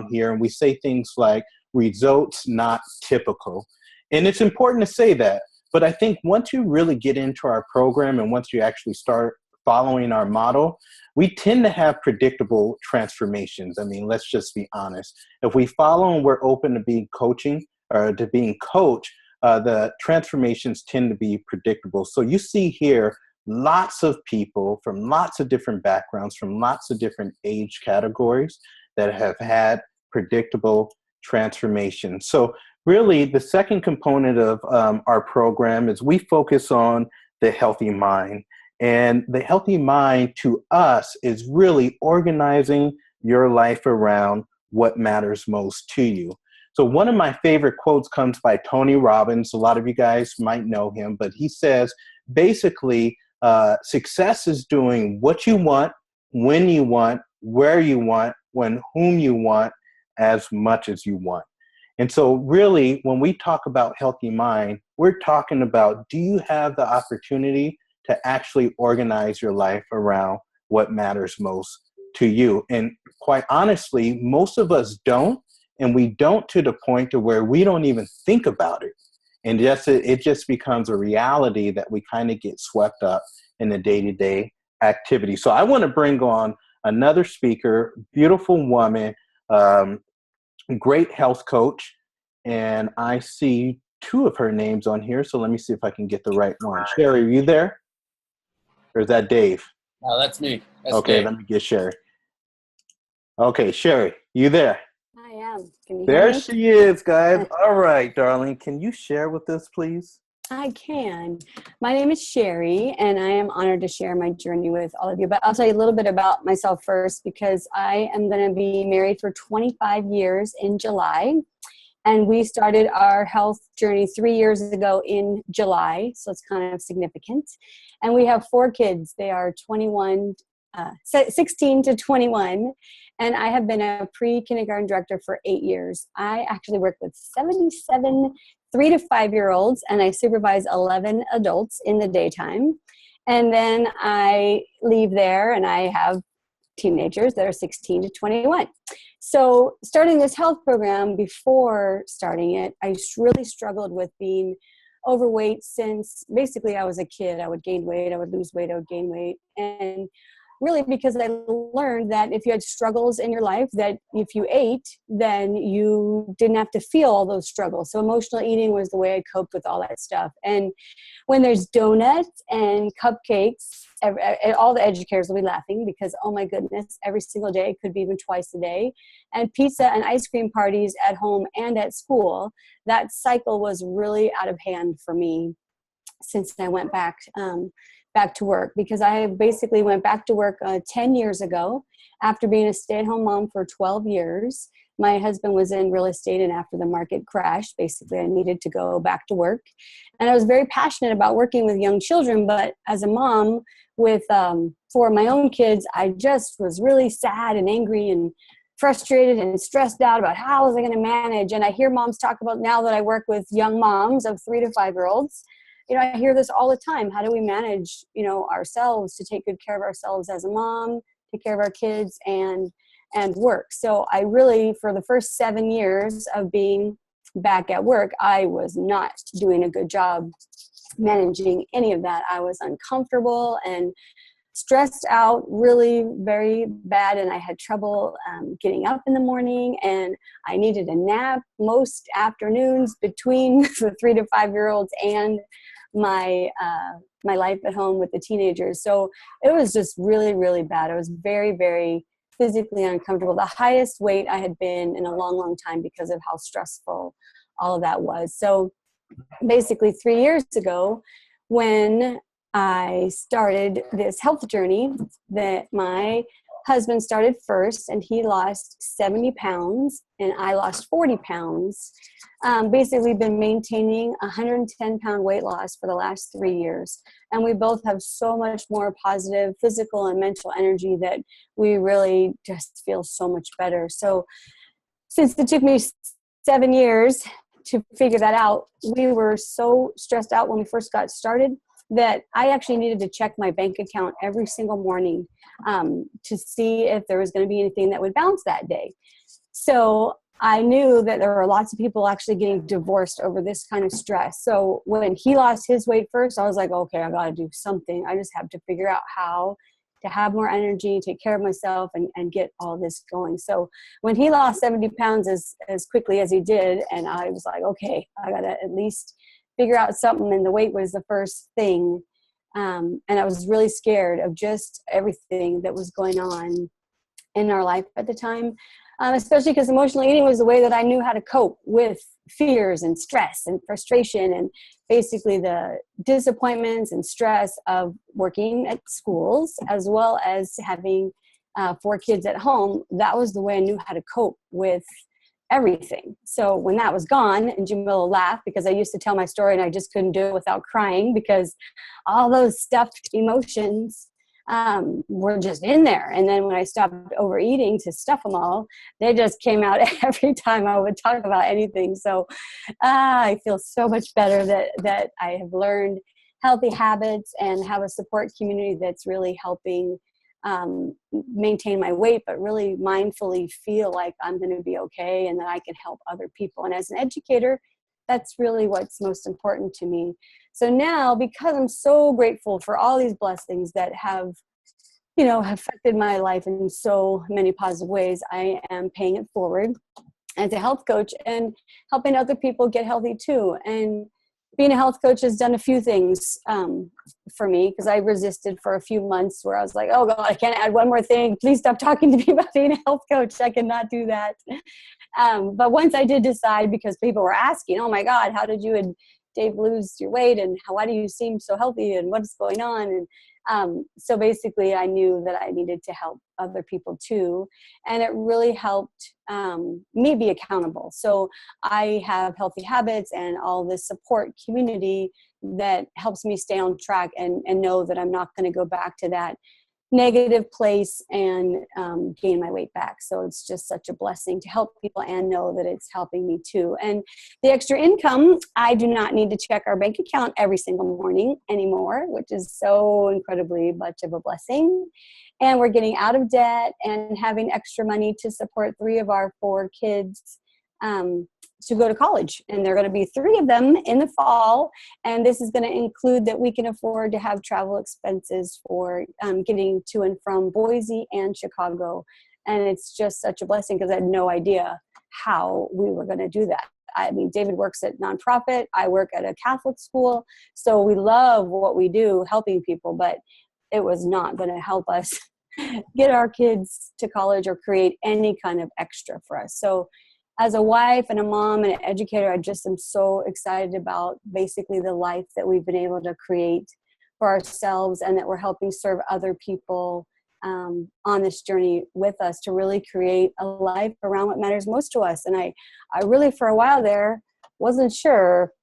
here, and we say things like results not typical. And it's important to say that. But I think once you really get into our program and once you actually start following our model, we tend to have predictable transformations. I mean, let's just be honest. If we follow and we're open to being coaching or to being coached, the transformations tend to be predictable. So you see here lots of people from lots of different backgrounds, from lots of different age categories that have had predictable transformations. So really, the second component of our program is we focus on the healthy mind. And the healthy mind to us is really organizing your life around what matters most to you. So one of my favorite quotes comes by Tony Robbins. A lot of you guys might know him, but he says, basically, success is doing what you want, when you want, where you want, when whom you want, as much as you want. And so really, when we talk about healthy mind, we're talking about, do you have the opportunity to actually organize your life around what matters most to you? And quite honestly, most of us don't, and we don't to the point to where we don't even think about it. And it just becomes a reality that we kind of get swept up in the day-to-day activity. So I want to bring on another speaker, beautiful woman, great health coach, and I see two of her names on here. So let me see if I can get the right one. Sherry, are you there? Or is that Dave? No, that's me. That's okay, Dave. Let me get Sherry. Okay, Sherry, you there? I am. Can you hear There me? she is, guys. All right, darling. Can you share with us, please? I can. My name is Sherry, and I am honored to share my journey with all of you. But I'll tell you a little bit about myself first, because I am going to be married for 25 years in July. And we started our health journey 3 years ago in July, so it's kind of significant. And we have 4 kids. They are 16 to 21. And I have been a pre-kindergarten director for 8 years. I actually work with 77 3 to 5-year-olds, and I supervise 11 adults in the daytime. And then I leave there, and I have teenagers that are 16 to 21. So starting this health program, before starting it, I really struggled with being overweight since basically I was a kid. I would gain weight, I would lose weight, I would gain weight. And really because I learned that if you had struggles in your life, that if you ate, then you didn't have to feel all those struggles. So emotional eating was the way I coped with all that stuff. And when there's donuts and cupcakes, all the educators will be laughing because, oh my goodness, every single day, could be even twice a day, and pizza and ice cream parties at home and at school, that cycle was really out of hand for me since I went back to work, because I basically went back to work 10 years ago after being a stay-at-home mom for 12 years. My husband was in real estate, and after the market crashed, basically I needed to go back to work. And I was very passionate about working with young children, but as a mom with 4 of my own kids, I just was really sad and angry and frustrated and stressed out about how was I going to manage. And I hear moms talk about, now that I work with young moms of 3 to 5-year-olds, I hear this all the time. How do we manage, ourselves to take good care of ourselves as a mom, take care of our kids, and work? So I really, for the first 7 years of being back at work, I was not doing a good job managing any of that. I was uncomfortable and stressed out, really very bad, and I had trouble getting up in the morning, and I needed a nap most afternoons between the 3 to 5-year-olds and my life at home with the teenagers. So it was just really, really bad. I was very, very physically uncomfortable. The highest weight I had been in a long, long time because of how stressful all of that was. So basically 3 years ago, when I started this health journey, that my husband started first, and he lost 70 pounds and I lost 40 pounds. Basically been maintaining 110-pound weight loss for the last 3 years. And we both have so much more positive physical and mental energy that we really just feel so much better. So since it took me 7 years to figure that out, we were so stressed out when we first got started that I actually needed to check my bank account every single morning to see if there was going to be anything that would bounce that day. So I knew that there were lots of people actually getting divorced over this kind of stress. So when he lost his weight first, I was like, okay, I got to do something. I just have to figure out how to have more energy, take care of myself, and get all this going. So when he lost 70 pounds as quickly as he did, and I was like, okay, I got to at least figure out something. And the weight was the first thing. And I was really scared of just everything that was going on in our life at the time. Especially because emotional eating was the way that I knew how to cope with fears and stress and frustration and basically the disappointments and stress of working at schools as well as having 4 kids at home. That was the way I knew how to cope with everything. So when that was gone, and Jamila will laugh because I used to tell my story and I just couldn't do it without crying because all those stuffed emotions were just in there. And then when I stopped overeating to stuff them all, they just came out every time I would talk about anything. So I feel so much better that I have learned healthy habits and have a support community that's really helping maintain my weight, but really mindfully feel like I'm going to be okay and that I can help other people. And as an educator, that's really what's most important to me. So now, because I'm so grateful for all these blessings that have affected my life in so many positive ways, I am paying it forward as a health coach and helping other people get healthy too. And being a health coach has done a few things for me, because I resisted for a few months where I was like, oh God, I can't add one more thing. Please stop talking to me about being a health coach. I cannot do that. But once I did decide, because people were asking, oh my God, how did you and Dave lose your weight? And why do you seem so healthy? And what's going on? And so basically I knew that I needed to help other people too. And it really helped me be accountable. So I have healthy habits and all this support community that helps me stay on track and know that I'm not going to go back to that negative place and gain my weight back. So it's just such a blessing to help people and know that it's helping me too. And the extra income, I do not need to check our bank account every single morning anymore, which is so incredibly much of a blessing. And we're getting out of debt and having extra money to support 3 of our 4 kids to go to college. And there are going to be 3 of them in the fall. And this is going to include that we can afford to have travel expenses for getting to and from Boise and Chicago. And it's just such a blessing because I had no idea how we were going to do that. I mean, David works at nonprofit. I work at a Catholic school. So we love what we do, helping people, but it was not going to help us get our kids to college or create any kind of extra for us. So as a wife and a mom and an educator, I just am so excited about basically the life that we've been able to create for ourselves and that we're helping serve other people on this journey with us to really create a life around what matters most to us. And I really, for a while there, wasn't sure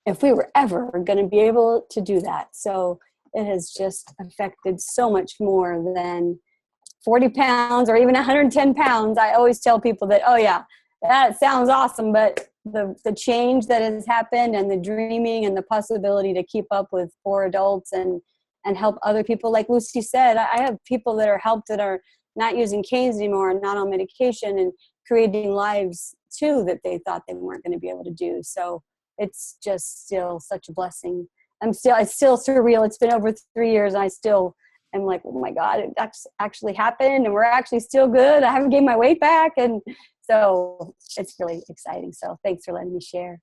if we were ever going to be able to do that. So it has just affected so much more than 40 pounds or even 110 pounds. I always tell people that, oh yeah, that sounds awesome, but the change that has happened and the dreaming and the possibility to keep up with 4 adults and help other people, like Lucy said, I have people that are helped that are not using canes anymore and not on medication and creating lives too that they thought they weren't going to be able to do. So it's just still such a blessing. It's still surreal. It's been over 3 years and I still am like, oh my God, it actually happened and we're actually still good. I haven't gained my weight back. And so it's really exciting. So thanks for letting me share.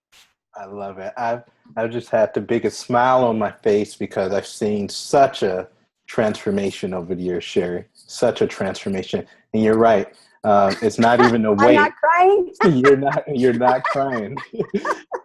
I love it. I've just had the biggest smile on my face because I've seen such a transformation over the years, Sherry. Such a transformation. And you're right. It's not even the weight. I'm not crying. You're not crying.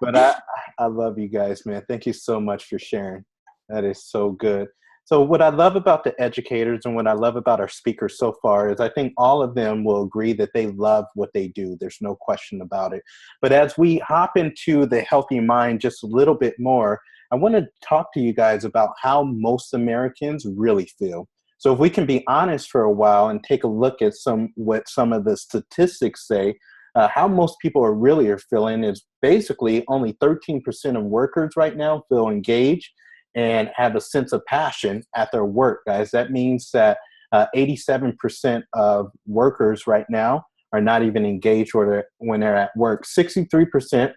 But I love you guys, man. Thank you so much for sharing. That is so good. So what I love about the educators and what I love about our speakers so far is I think all of them will agree that they love what they do. There's no question about it. But as we hop into the Healthy Mind just a little bit more, I want to talk to you guys about how most Americans really feel. So if we can be honest for a while and take a look at what some of the statistics say, how most people are feeling is basically only 13% of workers right now feel engaged and have a sense of passion at their work, guys. That means that 87% of workers right now are not even engaged when they're at work. 63%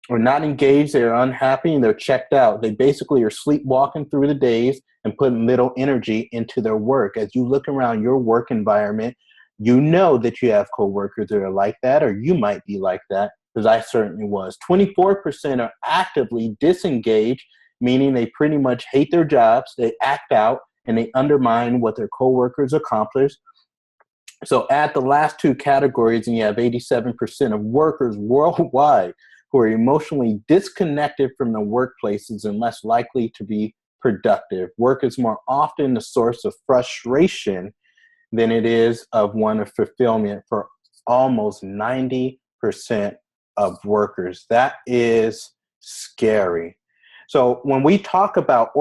are not engaged, they're unhappy, and they're checked out. They basically are sleepwalking through the days and putting little energy into their work. As you look around your work environment, you know that you have coworkers that are like that, or you might be like that, because I certainly was. 24% are actively disengaged, meaning they pretty much hate their jobs, they act out, and they undermine what their coworkers accomplish. So add the last two categories, and you have 87% of workers worldwide who are emotionally disconnected from their workplaces and less likely to be productive. Work is more often the source of frustration than it is of one of fulfillment for almost 90% of workers. That is scary. So when we talk about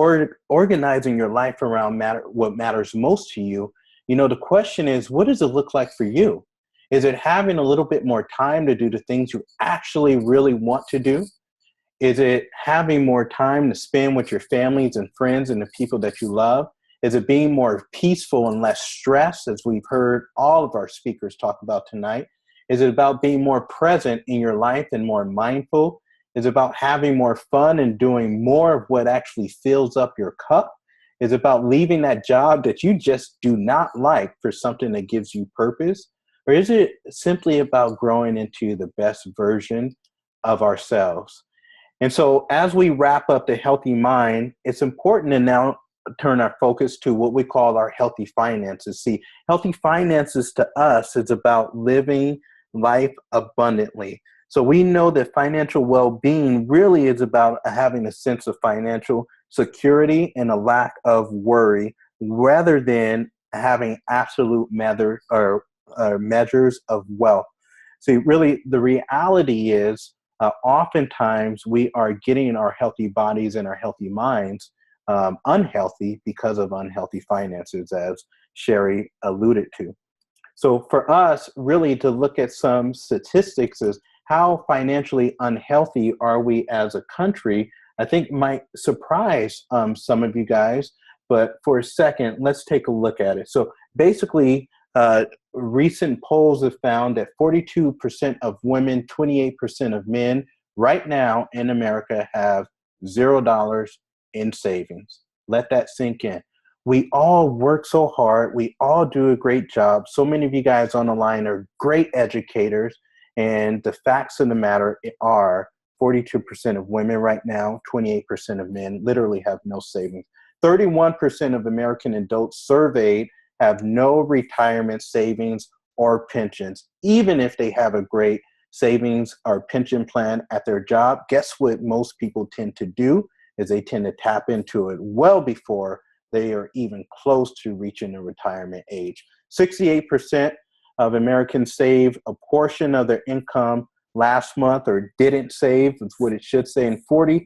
organizing your life around what matters most to you, the question is, what does it look like for you? Is it having a little bit more time to do the things you actually really want to do? Is it having more time to spend with your families and friends and the people that you love? Is it being more peaceful and less stressed, as we've heard all of our speakers talk about tonight? Is it about being more present in your life and more mindful? Is it about having more fun and doing more of what actually fills up your cup? Is it about leaving that job that you just do not like for something that gives you purpose? Or is it simply about growing into the best version of ourselves? And so as we wrap up the healthy mind, it's important to now turn our focus to what we call our healthy finances. See, healthy finances to us is about living life abundantly. So we know that financial well-being really is about having a sense of financial security and a lack of worry, rather than having absolute measures of wealth. See, really, the reality is oftentimes we are getting our healthy bodies and our healthy minds unhealthy because of unhealthy finances, as Sherry alluded to. So for us, really to look at some statistics is how financially unhealthy are we as a country, I think might surprise some of you guys. But for a second, let's take a look at it. So basically, recent polls have found that 42% of women, 28% of men right now in America have $0 in savings. Let that sink in. We all work so hard. We all do a great job. So many of you guys on the line are great educators. And the facts of the matter are 42% of women right now, 28% of men literally have no savings. 31% of American adults surveyed have no retirement savings or pensions. Even if they have a great savings or pension plan at their job, guess what most people tend to do is they tend to tap into it well before they are even close to reaching the retirement age. 68% of Americans saved a portion of their income last month or didn't save, is what it should say, and 46%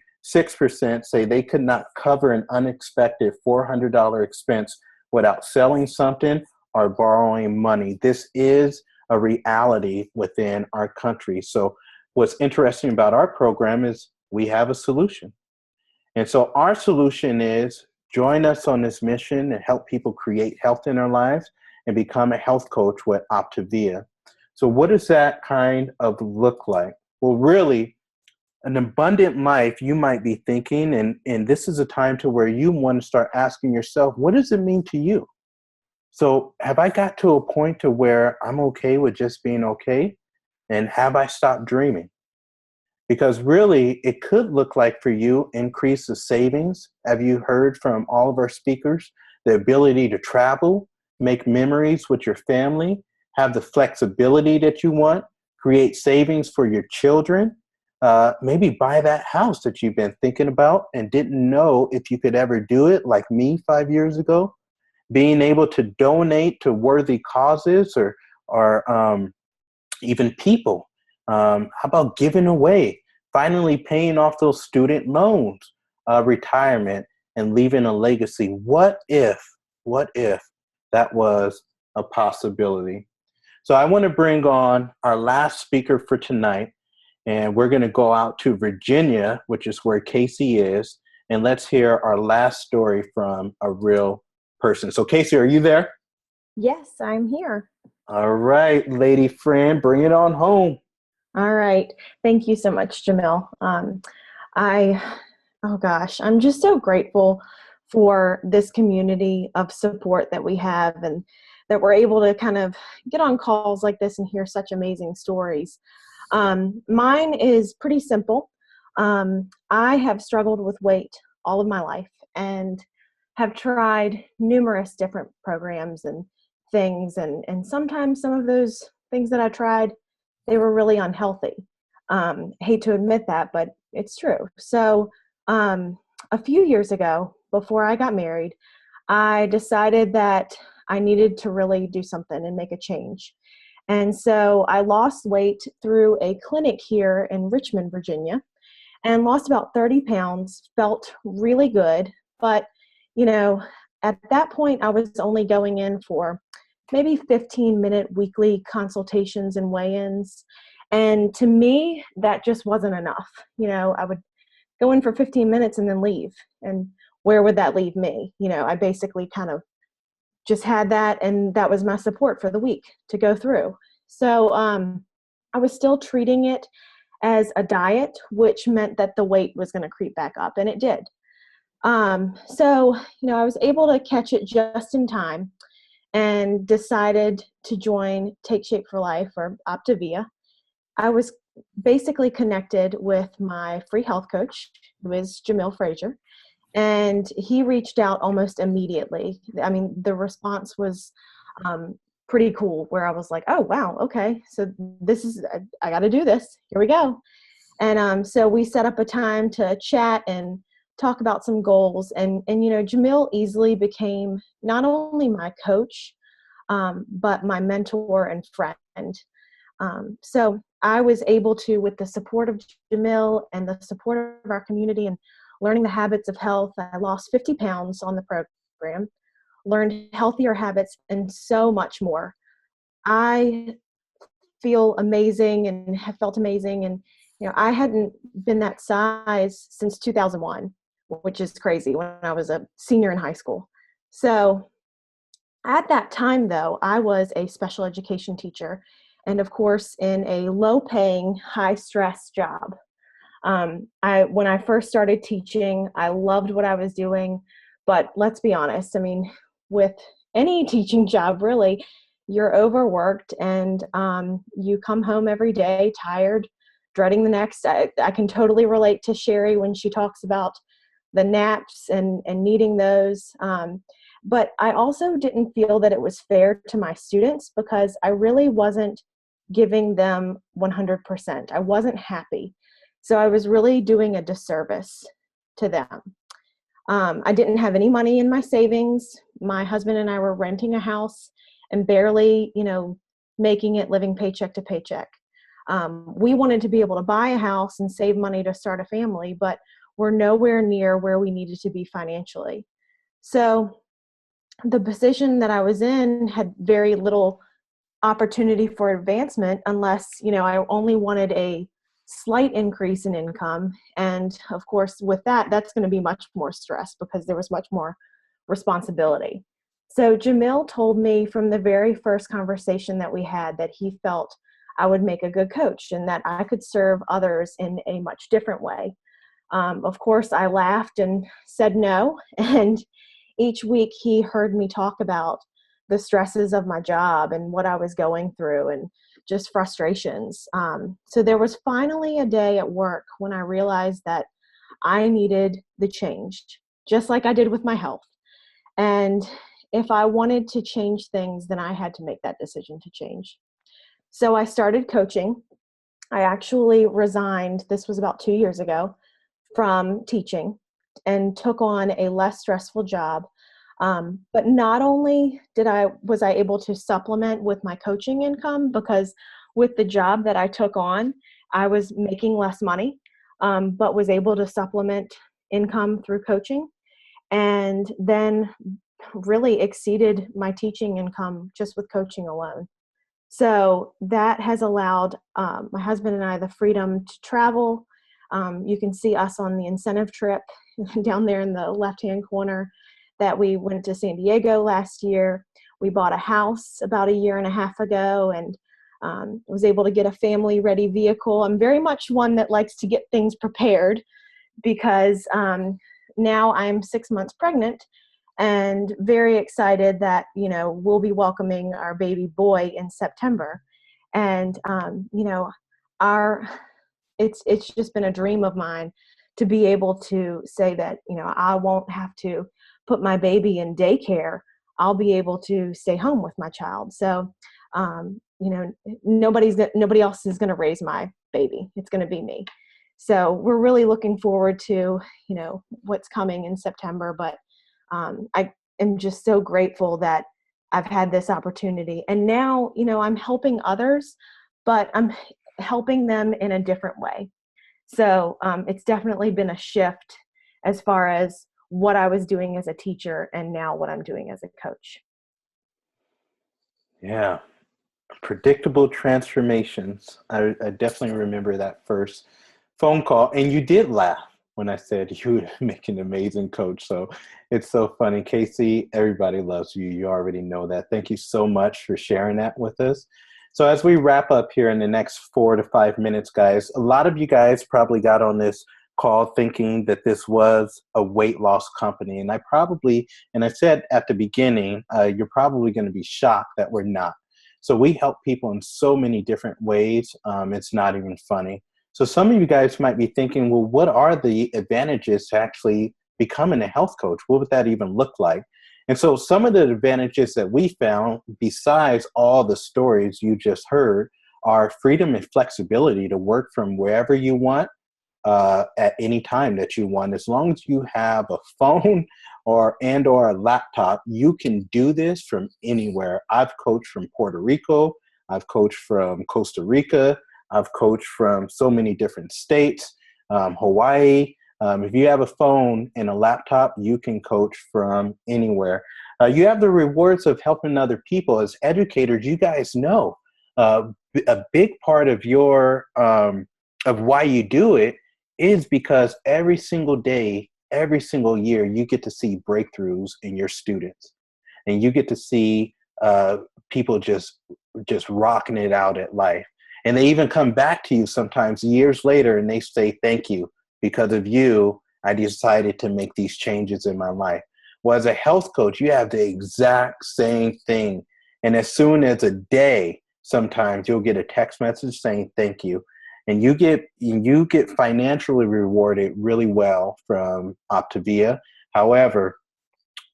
say they could not cover an unexpected $400 expense without selling something or borrowing money. This is a reality within our country. So what's interesting about our program is we have a solution. And so our solution is join us on this mission and help people create health in their lives and become a health coach with Optavia. So what does that kind of look like? Well, really, an abundant life, you might be thinking, and this is a time to where you want to start asking yourself, what does it mean to you? So have I got to a point to where I'm okay with just being okay? And have I stopped dreaming? Because really, it could look like for you, increase the savings. Have you heard from all of our speakers? The ability to travel, make memories with your family, have the flexibility that you want, create savings for your children, maybe buy that house that you've been thinking about and didn't know if you could ever do it, like me 5 years ago. Being able to donate to worthy causes or even people. How about giving away, finally paying off those student loans, retirement, and leaving a legacy? What if that was a possibility? So I want to bring on our last speaker for tonight, and we're going to go out to Virginia, which is where Casey is, and let's hear our last story from a real person. So Casey, are you there? Yes, I'm here. All right, lady friend, bring it on home. All right. Thank you so much, Jamil. Oh gosh, I'm just so grateful for this community of support that we have and that we're able to kind of get on calls like this and hear such amazing stories. Mine is pretty simple. I have struggled with weight all of my life and have tried numerous different programs and things. And sometimes some of those things that I tried, they were really unhealthy. Hate to admit that, but it's true. So a few years ago, before I got married, I decided that I needed to really do something and make a change. And so I lost weight through a clinic here in Richmond, Virginia, and lost about 30 pounds, felt really good. But, you know, at that point, I was only going in for maybe 15-minute weekly consultations and weigh-ins. And to me, that just wasn't enough. You know, I would go in for 15 minutes and then leave. And where would that leave me? You know, I basically kind of just had that, and that was my support for the week to go through. So I was still treating it as a diet, which meant that the weight was going to creep back up, and it did. So, you know, I was able to catch it just in time and decided to join Take Shape for Life, or Optavia. I was basically connected with my free health coach, who is Jamil Frazier, and he reached out almost immediately. I mean, the response was pretty cool, where I was like, oh, wow, okay, so this is, I got to do this. Here we go. And so we set up a time to chat and talk about some goals. And you know, Jamil easily became not only my coach, but my mentor and friend. So I was able to, with the support of Jamil and the support of our community and learning the habits of health, I lost 50 pounds on the program, learned healthier habits, and so much more. I feel amazing and have felt amazing. And, you know, I hadn't been that size since 2001, which is crazy, when I was a senior in high school. So at that time, though, I was a special education teacher, and of course in a low-paying, high-stress job. When I first started teaching, I loved what I was doing, but let's be honest, I mean, with any teaching job, really, you're overworked, and you come home every day tired, dreading the next. I can totally relate to Sherry when she talks about the naps and needing those. But I also didn't feel that it was fair to my students, because I really wasn't giving them 100%. I wasn't happy. So I was really doing a disservice to them. I didn't have any money in my savings. My husband and I were renting a house and barely, you know, making it, living paycheck to paycheck. We wanted to be able to buy a house and save money to start a family, but we're nowhere near where we needed to be financially. So the position that I was in had very little opportunity for advancement, unless, you know, I only wanted a slight increase in income. And of course, with that, that's going to be much more stress, because there was much more responsibility. So Jamil told me from the very first conversation that we had that he felt I would make a good coach and that I could serve others in a much different way. Of course, I laughed and said no. And each week he heard me talk about the stresses of my job and what I was going through and just frustrations. So there was finally a day at work when I realized that I needed the change, just like I did with my health. And if I wanted to change things, then I had to make that decision to change. So I started coaching. I actually resigned, this was about 2 years ago, from teaching and took on a less stressful job. But not only was I able to supplement with my coaching income, because with the job that I took on, I was making less money, but was able to supplement income through coaching, and then really exceeded my teaching income just with coaching alone. So that has allowed my husband and I the freedom to travel. You can see us on the incentive trip down there in the left-hand corner that we went to San Diego last year. We bought a house about a year and a half ago, and was able to get a family-ready vehicle. I'm very much one that likes to get things prepared because now I'm 6 months pregnant and very excited that, we'll be welcoming our baby boy in September. And, it's just been a dream of mine to be able to say that, I won't have to put my baby in daycare. I'll be able to stay home with my child. So, nobody else is going to raise my baby. It's going to be me. So we're really looking forward to, what's coming in September. But I am just so grateful that I've had this opportunity. And now, I'm helping others, but I'm helping them in a different way. So it's definitely been a shift as far as what I was doing as a teacher and now what I'm doing as a coach. Yeah. Predictable transformations. I definitely remember that first phone call, and you did laugh when I said you would make an amazing coach. So it's so funny. Casey, everybody loves you. You already know that. Thank you so much for sharing that with us. So as we wrap up here in the next 4 to 5 minutes, guys, a lot of you guys probably got on this call thinking that this was a weight loss company. And I said at the beginning, you're probably going to be shocked that we're not. So we help people in so many different ways. It's not even funny. So some of you guys might be thinking, well, what are the advantages to actually becoming a health coach? What would that even look like? And so some of the advantages that we found, besides all the stories you just heard, are freedom and flexibility to work from wherever you want at any time that you want. As long as you have a phone or a laptop, you can do this from anywhere. I've coached from Puerto Rico. I've coached from Costa Rica. I've coached from so many different states, Hawaii. If you have a phone and a laptop, you can coach from anywhere. You have the rewards of helping other people. As educators, you guys know a big part of your of why you do it is because every single day, every single year, you get to see breakthroughs in your students, and you get to see people just rocking it out at life. And they even come back to you sometimes years later and they say, thank you. Because of you, I decided to make these changes in my life. Well, as a health coach, you have the exact same thing. And as soon as a day, sometimes you'll get a text message saying thank you. And you get financially rewarded really well from Optavia. However,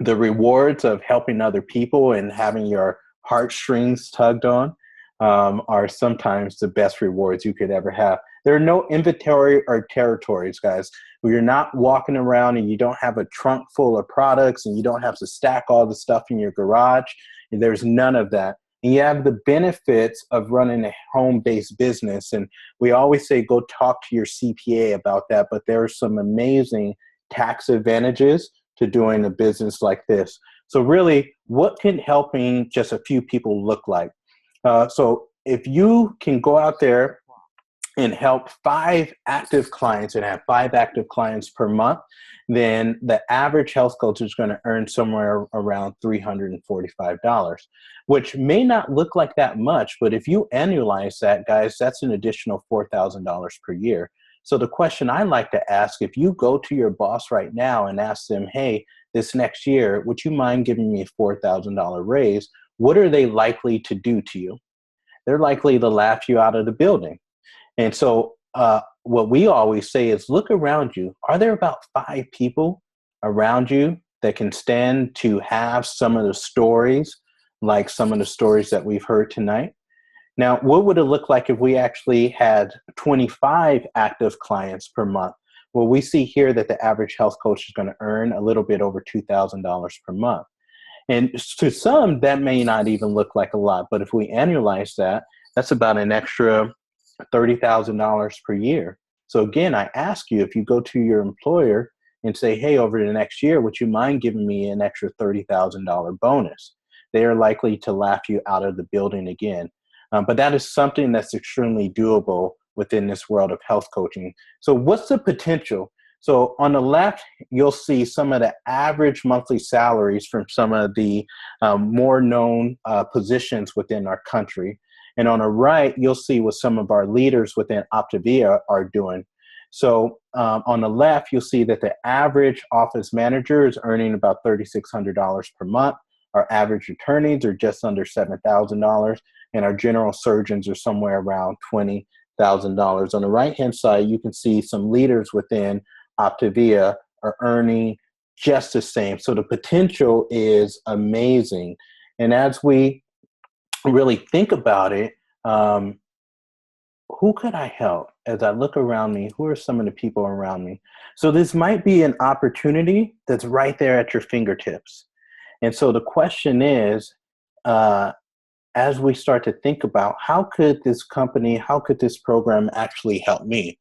the rewards of helping other people and having your heartstrings tugged on are sometimes the best rewards you could ever have. There are no inventory or territories, guys. Where you're not walking around and you don't have a trunk full of products and you don't have to stack all the stuff in your garage. And there's none of that. And you have the benefits of running a home-based business. And we always say, go talk to your CPA about that. But there are some amazing tax advantages to doing a business like this. So really, what can helping just a few people look like? So if you can go out there and help 5 active clients and have 5 active clients per month, then the average health coach is going to earn somewhere around $345, which may not look like that much, but if you annualize that, guys, that's an additional $4,000 per year. So the question I like to ask, if you go to your boss right now and ask them, hey, this next year, would you mind giving me a $4,000 raise? What are they likely to do to you? They're likely to laugh you out of the building. And so what we always say is look around you. Are there about 5 people around you that can stand to have some of the stories, like some of the stories that we've heard tonight? Now, what would it look like if we actually had 25 active clients per month? Well, we see here that the average health coach is going to earn a little bit over $2,000 per month. And to some, that may not even look like a lot. But if we annualize that, that's about an extra $30,000 per year. So again, I ask you, if you go to your employer and say, hey, over the next year, would you mind giving me an extra $30,000 bonus? They are likely to laugh you out of the building again. But that is something that's extremely doable within this world of health coaching. So what's the potential? So on the left, you'll see some of the average monthly salaries from some of the more known positions within our country. And on the right, you'll see what some of our leaders within Optavia are doing. So on the left, you'll see that the average office manager is earning about $3,600 per month. Our average attorneys are just under $7,000, and our general surgeons are somewhere around $20,000. On the right-hand side, you can see some leaders within Optavia are earning just the same. So the potential is amazing. And as we really think about it, who could I help? As I look around me, who are some of the people around me? So this might be an opportunity that's right there at your fingertips. And so the question is, as we start to think about how could this company, how could this program actually help me?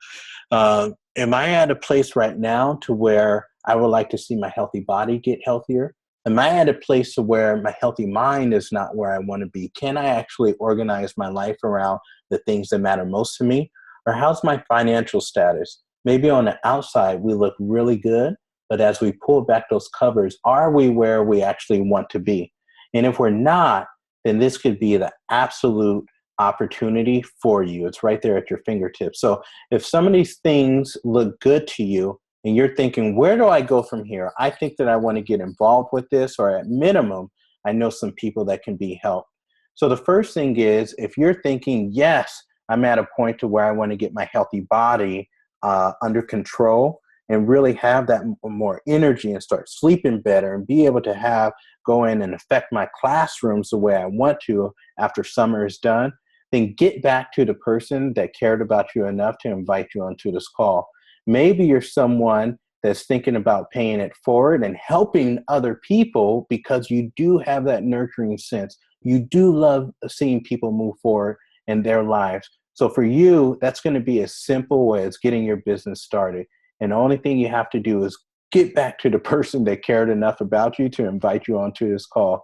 Am I at a place right now to where I would like to see my healthy body get healthier? Am I at a place to where my healthy mind is not where I want to be? Can I actually organize my life around the things that matter most to me? Or how's my financial status? Maybe on the outside, we look really good, but as we pull back those covers, are we where we actually want to be? And if we're not, then this could be the absolute opportunity for you. It's right there at your fingertips. So if some of these things look good to you and you're thinking, where do I go from here? I think that I want to get involved with this, or at minimum, I know some people that can be helped. So the first thing is, if you're thinking, yes, I'm at a point to where I want to get my healthy body under control and really have that more energy and start sleeping better and be able to go in and affect my classrooms the way I want to after summer is done, then get back to the person that cared about you enough to invite you onto this call. Maybe you're someone that's thinking about paying it forward and helping other people because you do have that nurturing sense. You do love seeing people move forward in their lives. So for you, that's going to be as simple as getting your business started. And the only thing you have to do is get back to the person that cared enough about you to invite you onto this call.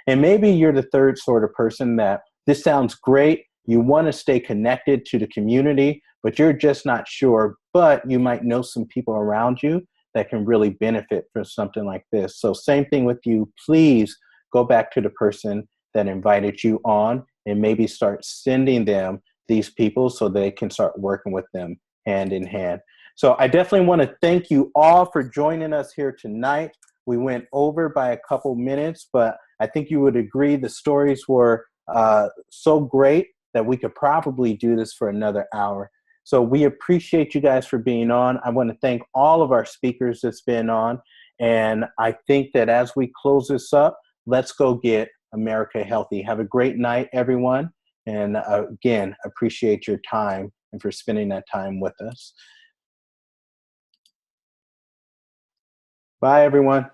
And maybe you're the third sort of person that this sounds great. You want to stay connected to the community, but you're just not sure. But you might know some people around you that can really benefit from something like this. So same thing with you. Please go back to the person that invited you on and maybe start sending them these people so they can start working with them hand in hand. So I definitely want to thank you all for joining us here tonight. We went over by a couple minutes, but I think you would agree the stories were so great that we could probably do this for another hour. So we appreciate you guys for being on. I want to thank all of our speakers that's been on. And I think that as we close this up, let's go get America healthy. Have a great night, everyone. And again, appreciate your time and for spending that time with us. Bye, everyone.